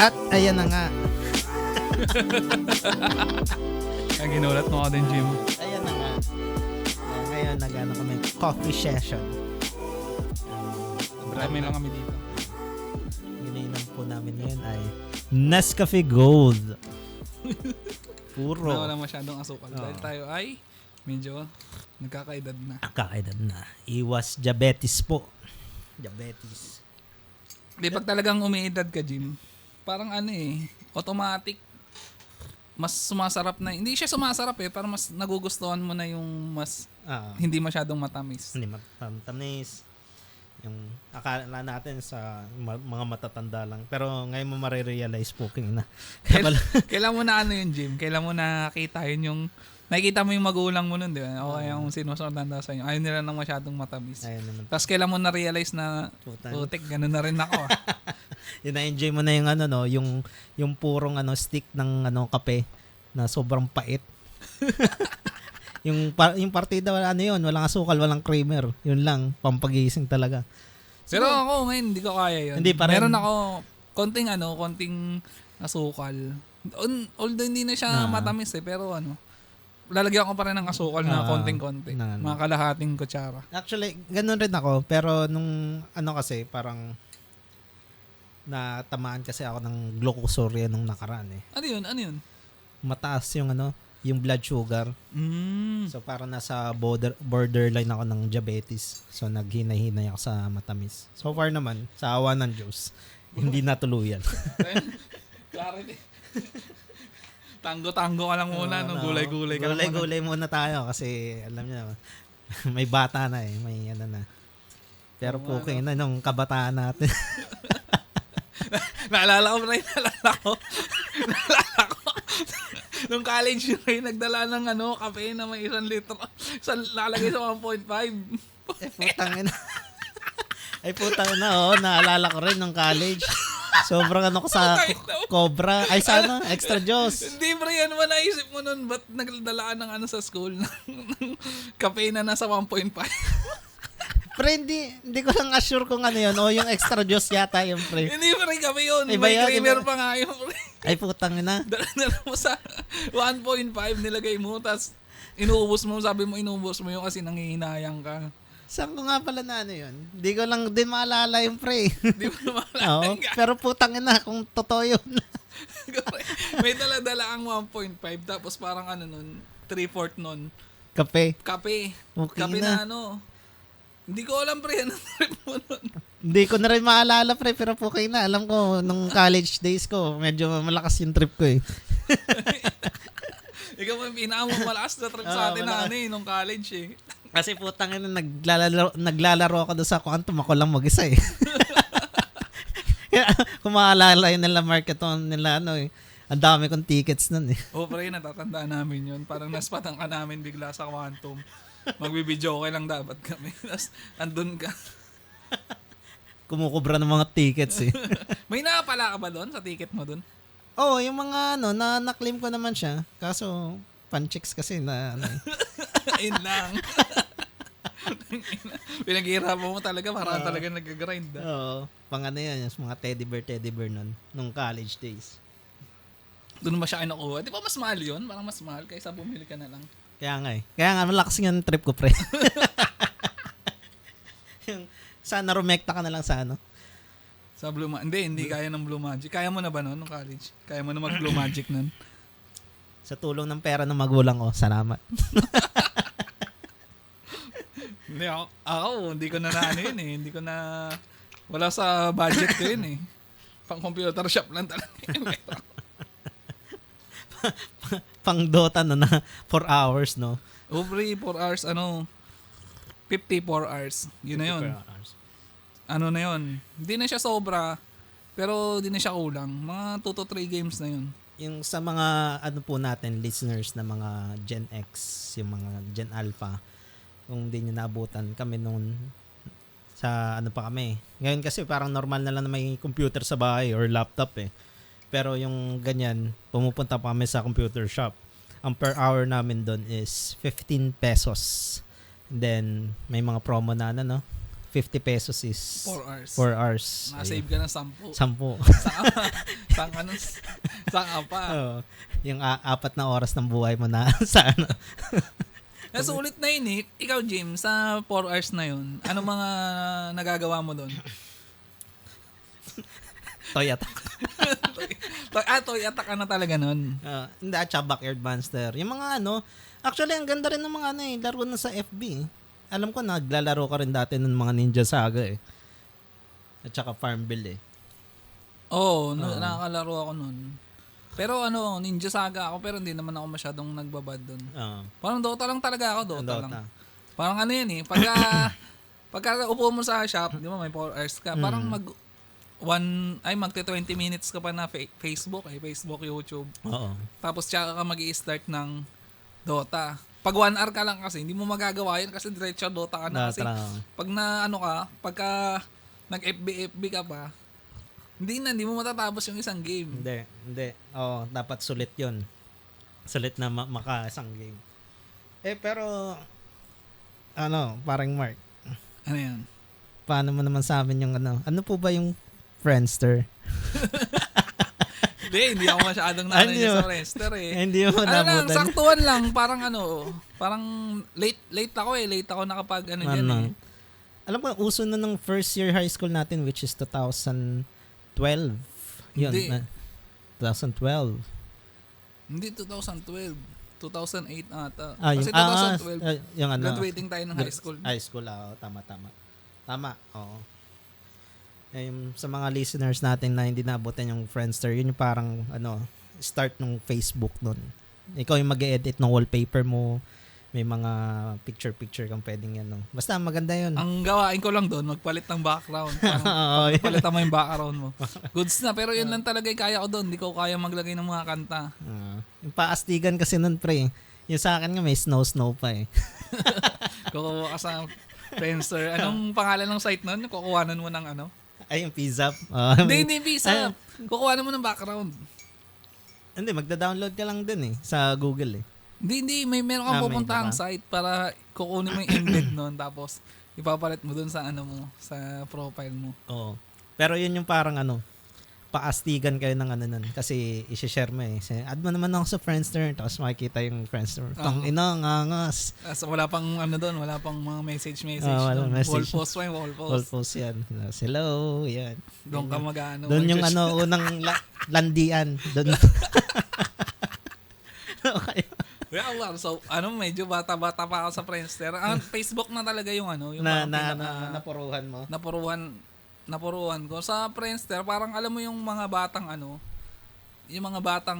At ayan na nga. Kaya ginulat mo ako din, Jim. Ayan na nga. Ngayon nag-ano kami coffee session. Kami lang kami dito. Iniinom po namin ngayon ay Nescafe Gold. Puro. Na wala masyadong asukal. Dahil tayo ay medyo nagkakaedad na. Kakaedad na. Iwas diabetes po. Diabetes. Di pag talagang umiidad ka, Jim, parang automatic, mas sumasarap na. Hindi siya sumasarap parang mas nagugustuhan mo na yung mas hindi masyadong matamis. Hindi matamis. Yung akala natin sa mga matatanda lang. Pero ngayon mo marirealize po na. Kailan mo na yun, Jim? Kailan mo nakita yun yung nakikita mo yung magulang mo nun, di ba? O yung sinusunod sa inyo. Ayaw nila nang masyadong matamis. Tapos kailan mo na-realize na, putik, ganun na rin ako. Yun na-enjoy mo na yung yung purong stick ng kape na sobrang pait. yung partida, walang asukal, walang creamer. Yun lang, pampagising talaga. Pero ako ngayon, hindi ko kaya yun. Hindi pa rin. Meron ako konting asukal. Although hindi na siya matamis pero lalagyan ko pa rin ng asukal na konting-konti. Mga kalahating kutsara. Actually, ganun rin ako. Pero nung kasi, parang natamaan kasi ako ng glucosuria nung nakaraan Ano yun? Mataas yung yung blood sugar. So parang nasa borderline ako ng diabetes. So naghinay-hinay ako sa matamis. So far naman, sa awa ng Diyos, hindi natuluyan. Clarity. Tango-tango ka lang muna, gulay-gulay ka lang muna. Gulay-gulay muna tayo kasi alam niyo, may bata na may na. Pero okay na nung kabataan natin. Naalala ko. Nung college yun, nagdala ng kape na may 1 litro. Lalagay sa 1.5. Putang na, naalala ko rin nung college. Sobrang ko sa Cobra. Ay, sana, extra juice. Hindi, pre, yan mo naisip mo nun, ba't nagdala ng sa school ng kape na nasa 1.5? Pre, hindi ko lang assure kung yun. O yung extra juice yata yung pre. Hindi, pre, kape yun. Iba May yun, creamer pa nga yun, pre. Ay, putang na. Dala mo sa 1.5, nilagay mo, tas inuubos mo, sabi mo inuubos mo yun kasi nangihinayang ka. Saan ko nga pala na yun? Hindi ko lang din maalala yung pre. Hindi mo maalala. Pero putang na kung totoo yun. May dala-dala ang 1.5 tapos parang nun, 3/4 nun. Kape. Okay Kape na Hindi ko alam pre, ano trip mo nun? Hindi ko na rin maalala pre, pero okay na. Alam ko, nung college days ko, medyo malakas yung trip ko Ikaw mo yung pinakamalakas na trip sa atin nung college Kasi putang ina, naglalaro ako doon sa Quantum, ako lang mag-isa Kung maalala yun nila marketon nila ang dami kong tickets nun pre, natatandaan namin yun. Parang naspatan ka namin bigla sa Quantum. Magbibideo okay lang dapat kami. Tapos andun ka. Kumukubra ng mga tickets May nakapala ka ba doon sa ticket mo doon? Yung mga na-claim ko naman siya. Kaso, pan-chicks kasi na Ayun lang. Pinaghihirapan mo talaga, parang talaga nag-grind. Oo. Yan, yung mga teddy bear nun, nung college days. Doon ba siya kinukuha? Di ba mas mahal yun? Parang mas mahal kaysa bumili ka na lang. Kaya nga, malakas yung trip ko, pre. Sana rumekta ka na lang sa Sa Blue Magic. Hindi kaya ng Blue Magic. Kaya mo na ba nung college? Kaya mo na mag-Blue Magic nun? Sa tulong ng pera ng magulang ko, salamat. Hindi ko na yun Hindi ko na, wala sa budget ko yun Pang computer shop lang talaga yun. Pang Dota na 4 hours, no? Over 4 hours, 54 hours. Yun na yun. Ano na yun? Hindi na siya sobra, pero hindi na siya kulang. Mga 2 to 3 games na yun. Yung sa mga, po natin, listeners na mga Gen X, yung mga Gen Alpha, kung hindi nyo naabutan, kami noon, sa pa kami. Ngayon kasi parang normal na lang na may computer sa bahay or laptop Pero yung ganyan, pumupunta pa kami sa computer shop. Ang per hour namin doon is 15 pesos. And then, may mga promo na 50 pesos is 4 hours. 4 hours. Nakasave ka ng 10. 10. Saan ka pa? Yung 4 na oras ng buhay mo na sa ano. Sulit na yun eh. Ikaw, Jim, sa 4 hours na yun, ano mga nagagawa mo doon? Toy attack. Toy attack ka na talaga nun. Hindi, at backyard monster. Yung mga actually, ang ganda rin ng mga laro na sa FB. Alam ko, naglalaro ka rin dati ng mga Ninja Saga eh. At saka Farmville eh. Nakakalaro ako nun. Pero Ninja Saga ako, pero hindi naman ako masyadong nagbabad doon. Parang Dota lang talaga ako, Dota lang. Parang yan eh, pagka upo mo sa shop, di ba may 4 hours ka, parang magte 20 minutes ka pa na Facebook, YouTube. Tapos tsaka ka mag-i-start ng Dota. Pag 1 hour ka lang kasi, hindi mo magagawa yun kasi diretso Dota ka na kasi. Pag pagka nag-FB ka pa, hindi mo matatapos yung isang game. Hindi. Dapat sulit yun. Sulit na maka-isang game. Pero, parang Mark. Ano yan? Paano mo naman sa amin yung ano po ba yung Friendster? Hindi ako masyadong nanay sa Friendster eh. Hindi mo nabutan. Saktuhan lang, parang late ako eh. Late ako nakapag dyan eh. Alam mo, uso na ng first year high school natin which is 2012. Yun. Hindi. 2012. Hindi 2012. 2008 ata. Kasi 2012, yung graduating tayo ng high school. High school, tama. Tama, oo. Sa mga listeners natin na hindi nabutan yung Friendster, yun yung parang, start ng Facebook nun. Ikaw yung mag-edit ng wallpaper mo, may mga picture kang pwedeng Basta maganda yun. Ang gawain ko lang doon, magpalit ng background. Palitan mo yung background mo. Goods na, pero yun lang talaga yung kaya ko doon. Hindi ko kaya maglagay ng mga kanta. Yung paastigan kasi nun, pre. Yung sa akin nga may snow pa eh. Kukuha ka sa Friendster. Anong pangalan ng site nun? Kukuhanan mo ng yung PZAP. Hindi PZAP. Kukuhanan mo ng background. Hindi, magda-download ka lang din eh. Sa Google eh. Hindi. Meron kang pupuntahang site para kukunin mo yung embed nun tapos ipapalit mo dun sa sa profile mo. Oo. Pero yun yung parang paastigan kayo ng nun. Kasi isi-share mo eh. Add mo naman ako sa Friendster tapos makikita yung Friendster. Ngangas. Wala pang doon, wala pang mga message. Wala message. Wall post yan. Hello, yan. Doon ka mag-ano. Doon yung unang landian. Doon. Okay. So, medyo bata-bata pa ako sa Friendster. Facebook na talaga yung yung napuruhan mo. Napuruhan ko. Sa Friendster, parang alam mo yung mga batang yung mga batang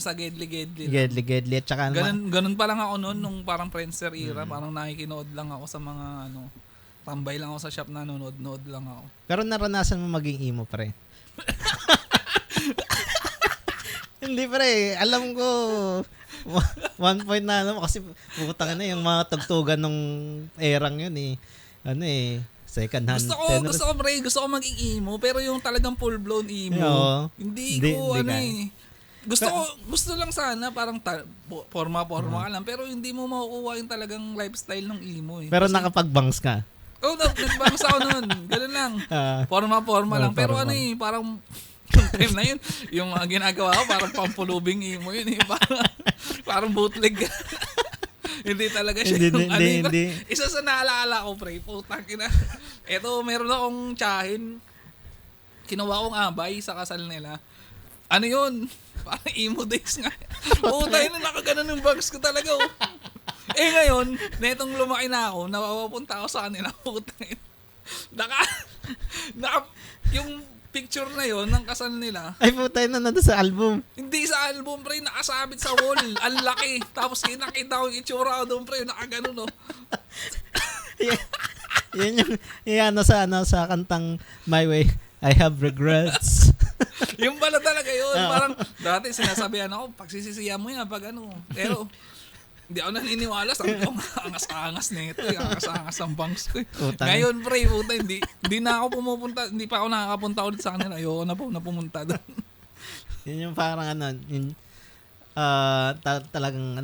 sa gedli-gedli. Gedli-gedli. At saka ganun pa lang ako noon nung parang Friendster era. Parang nakikinood lang ako sa mga tambay lang ako sa shop na nanonood lang ako. Pero naranasan mo maging emo, pre? Hindi, pre. Alam ko, one point na kasi putang yung mga tugtugan nung erang yun eh. Second hand. Gusto ko maging emo, pero yung talagang full-blown emo. Hindi ko Gusto lang sana parang forma ka lang, pero hindi mo makukuha yung talagang lifestyle ng emo eh. Pero nakapag-bangs ka? Nag-bangs ako noon. Ganun lang. Forma lang. Pero parang yung time na yun, yung mga ginagawa ko, parang pampulubing emo yun eh. Parang bootleg. Hindi talaga siya hindi. Isa sa naalala ko, pre, putang ina. Eto, meron akong tsahin. Kinuha kong abay sa kasal nila. Ano yun? Parang emo days nga. Putang ina, nakaganon yung bags ko talaga. Ngayon, netong lumaki na ako, napapunta ako sa kanila. Putang ina. Yung picture na yon ng kasal nila. Ay, putay na nandun sa album. Hindi sa album, pre. Nakasabit sa wall. Ang laki. Tapos nakita ko yung itsura ko doon, pre. Nakagano, no? Yan yung sa kantang My Way, I Have Regrets. Yung pala talaga yun. Parang dati sinasabihan ako, pagsisisiyan mo yan pag Pero hindi ako naniniwala. Sabi ko, angas-angas na ito. Angas-angas ang bangs ko. Ngayon, pre, puta, hindi na ako pumupunta. Hindi pa ako nakakapunta ulit sa kanila. Ayoko na po na pumunta doon. Yun yung parang talagang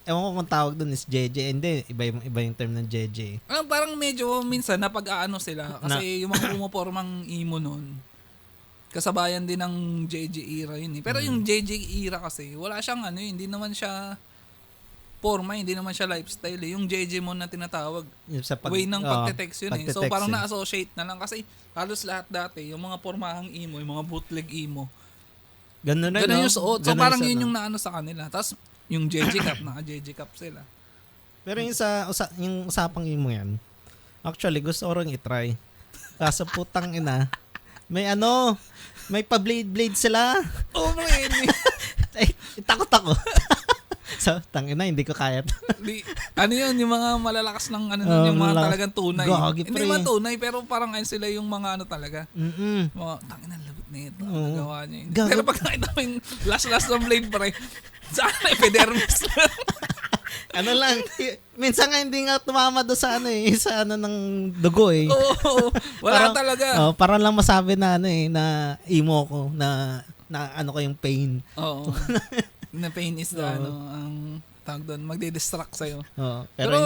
ewan ko kung tawag doon is JJ. Hindi, iba yung term ng JJ. Parang medyo minsan napag-aano sila kasi yung mga pumopormang emo nun, kasabayan din ng JJ era yun eh. Pero yung JJ era kasi, wala siyang hindi naman siya forma, hindi naman siya lifestyle eh. Yung JJ mo na tinatawag, way ng pagte-text yun eh. So parang na-associate na lang kasi halos lahat dati, yung mga pormahang emo, yung mga bootleg emo, ganun yung suot. So parang yun yung naano sa kanila. Tapos yung JJ Cup, naka-JJ Cup sila. Pero yung yung usapang emo yan, actually gusto ko rin itry. Kaso putang ina, may pa-blade sila. Oh, man. Ay, takot ako. So, tangina, hindi ko kaya. Yun, yung mga malalakas ng yung mga talagang tunay. Hindi man tunay, pero parang sila yung mga talaga. Mga, tangina, labot na ito. Nagawa niya yun. Pero pag nakita mo yung last ng blade pa rin, saan epidermis lang. Lang, minsan nga hindi nga tumama doon sa sa ng dugo eh. Oo, wala parang, talaga. Parang lang masabi na na emo ko, na ko yung pain. Oo. Na pain is ang tawag doon, magdi-distract sa'yo. Pero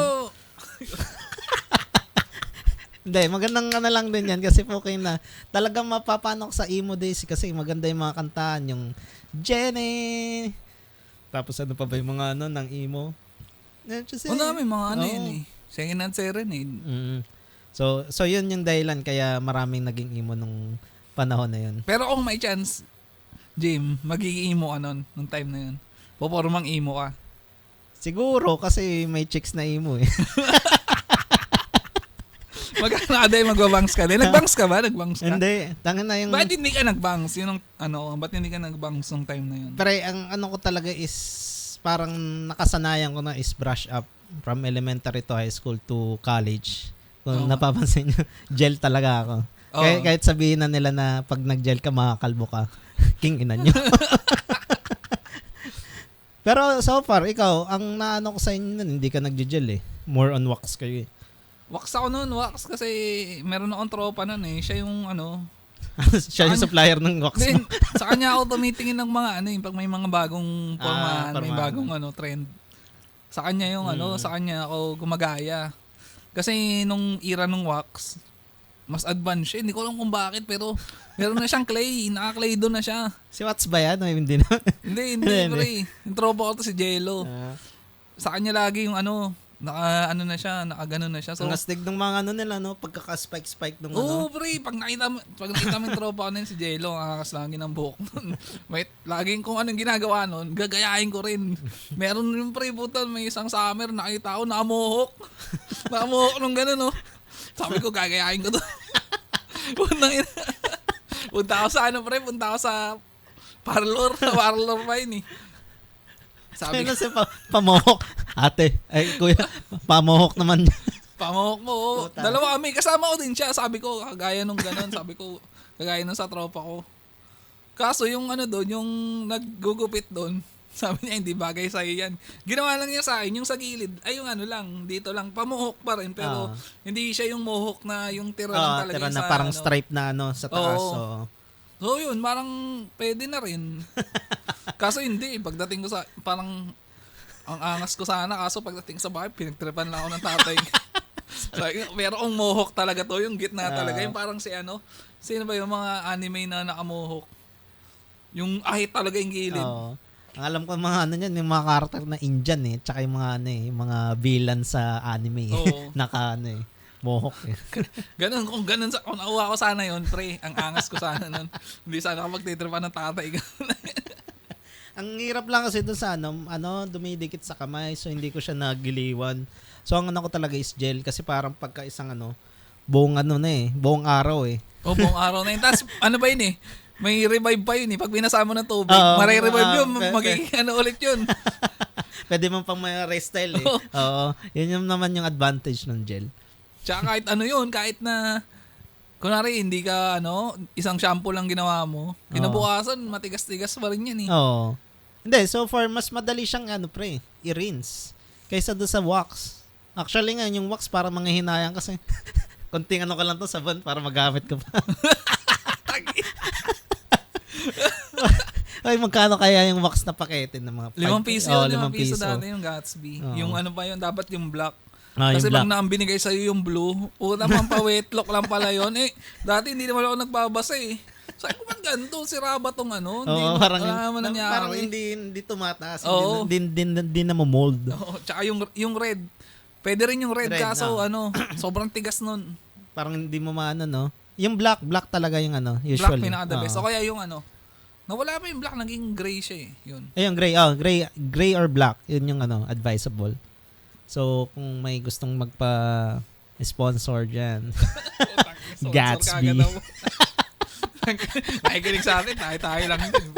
hindi, magandang lang din yan kasi okay na. Talagang mapapano ko sa emo days kasi maganda yung mga kantaan, yung Jenny. Tapos ano pa ba yung mga ng emo? May mga yun eh. Second and serenade. So yun yung dahilan kaya maraming naging emo nung panahon na yun. Pero kung may chance, Jim, magiging emo ka nung time na yun. Popormang emo ka. Siguro kasi may chicks na emo eh. Magbabangs ka din. Nagbangs ka ba? Nagbangs ka? Hindi. Tangin na yung... Ba't hindi ka nagbangs? Ba't hindi ka nagbangs nung time na yun? Pero ang ko talaga is parang nakasanayan ko na is brush up from elementary to high school to college. Kung napapansin nyo, gel talaga ako. Kahit sabihin na nila na pag nag-gel ka, makakalbo ka. King ina nyo. Pero so far, ikaw, ang naano ko sa inyo nun, hindi ka nag-gel eh. More on wax kayo eh. Wax ako nun, wax kasi meron akong tropa nun eh. Siya yung siya yung supplier ng wax mo. Sa kanya ako tumitingin ng mga pag may mga bagong formahan, may bagong trend. Sa kanya yung sa kanya ako gumagaya. Kasi nung era ng wax, mas advanced siya. Hindi ko alam kung bakit, pero meron na siyang clay. Naka-clay doon na siya. Si Watts ba yan? Hindi na. Hindi, pre. Yung tropa ko to si Jello. Sa kanya lagi yung nakagano na siya. So, ang astig ng mga nila, pagkaka-spike nung pre, pag nakita mo yung tropa ko na yun, si Jello, ang lagi ng buhok nun. Laging kung anong ginagawa nun, gagayahin ko rin. Meron yung pre, putan, may isang summer, nakita ko, nakamuhok. Nakamuhok nung gano'n, Sabi ko, gagayahin ko to. Punta ako sa punta ako sa parlor. Parlor pa yun eh. Sabi ko, pamohok. Ate, kuya, pamohok naman. Pamohok mo. Dalawa kami. Kasama ko din siya. Sabi ko, kagaya nung ganun. Sabi ko, kagaya nung sa tropa ko. Kaso yung doon, yung naggugupit doon, sabi niya, hindi bagay sa'yo yan. Ginawa lang niya sa akin, yung sa gilid, ay yung lang, dito lang, pamuhok pa rin, pero hindi siya yung mohawk na yung tira lang talaga tira na parang stripe na sa taas. So yun, parang pwede na rin. Kaso hindi, pagdating ko sa, parang, ang angas ko sana, kaso pagdating sa bahay, pinagtripan lang ako ng tatay. So, merong mohawk talaga to, yung gitna talaga, yung parang sino ba yung mga anime na nakamohawk? Yung ahit talaga yung gilid. Ang alam ko mga niyan, yung mga karakter na Indian eh, tsaka yung mga yung mga villain sa anime naka mohawk eh. Ganun, kung nakuha ko sana yun, pre, ang angas ko sana nun. Hindi sana ako magtitripan ng tatay. Ang hirap lang kasi doon sa dumidikit sa kamay, so hindi ko siya nagiliwan. So ang ko talaga is gel kasi parang pagka isang buong buong araw eh. Buong araw na yun. Tapos ba yun eh? May revive pa yun eh. Pag binasa mo ng tubig, marirevive yun. Magiging ulit yun. Pwede mo pang may restyle eh. Oo. Yun yung naman yung advantage ng gel. Tsaka kahit yun, kahit na, kunwari, hindi ka, isang shampoo lang ginawa mo, kinabukasan, matigas-tigas pa rin yan eh. Oo. Hindi, so far, mas madali siyang, i-rinse. Kaysa doon sa wax. Actually nga, yung wax para manghihinayang kasi, konting ka lang to, sabon, para magamit ko pa. Ay, magkano kaya yung wax na pakete ng mga 5 piso yun, 5 piso piso dati yung Gatsby. Oo. Yung ano pa yun, dapat yung black. yung Kasi black. pag na binigay sa'yo yung blue, naman pa wetlock lang pala yun. Dati hindi naman ako nagbabasa eh. Sabi ko, ba't ganito? Sira ba tong ano? Parang, nangyari. parang hindi tumataas. Oo. Hindi na mold. Oo, tsaka yung red. Pwede rin yung red kaso sobrang tigas nun. Parang hindi mo maano, no? Yung black talaga yung usually. Black pinaka the best. O kaya yung nawala pa yung black, naging gray siya eh. Yun. Yung gray or black, yun yung advisable. So, kung may gustong magpa-sponsor dyan, Gatsby. Nakikinig sa atin, tayo lang din.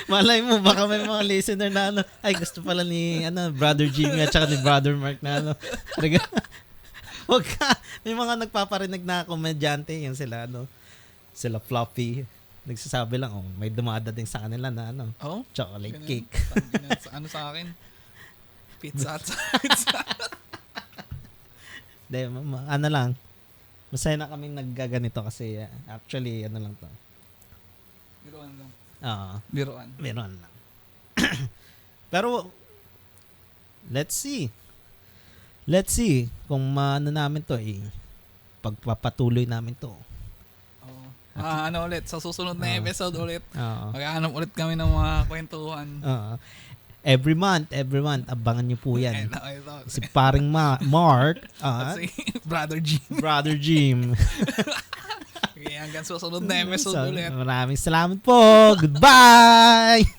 Malay mo, baka may mga listener na gusto pala ni Brother Jimmy at saka ni Brother Mark na Wag ka. May mga nagpaparinig na komedyante, yung sila Floppy. Nagsasabi lang, may dumadating sa kanila na chocolate ganun. cake. Sa akin? Pizza. Lang. Masaya na kaming naggaganito kasi actually, lang to. Biruan lang. Biruan lang. Pero, let's see kung maano namin to pagpapatuloy namin to. Ulit, sa susunod na episode ulit, maghahanap ulit kami ng mga kwentuhan. Every month, abangan nyo po yan. Ito. Si paring Mark at si Brother Jim. Brother Jim. Okay, hanggang susunod na episode ulit. Maraming salamat po. Goodbye!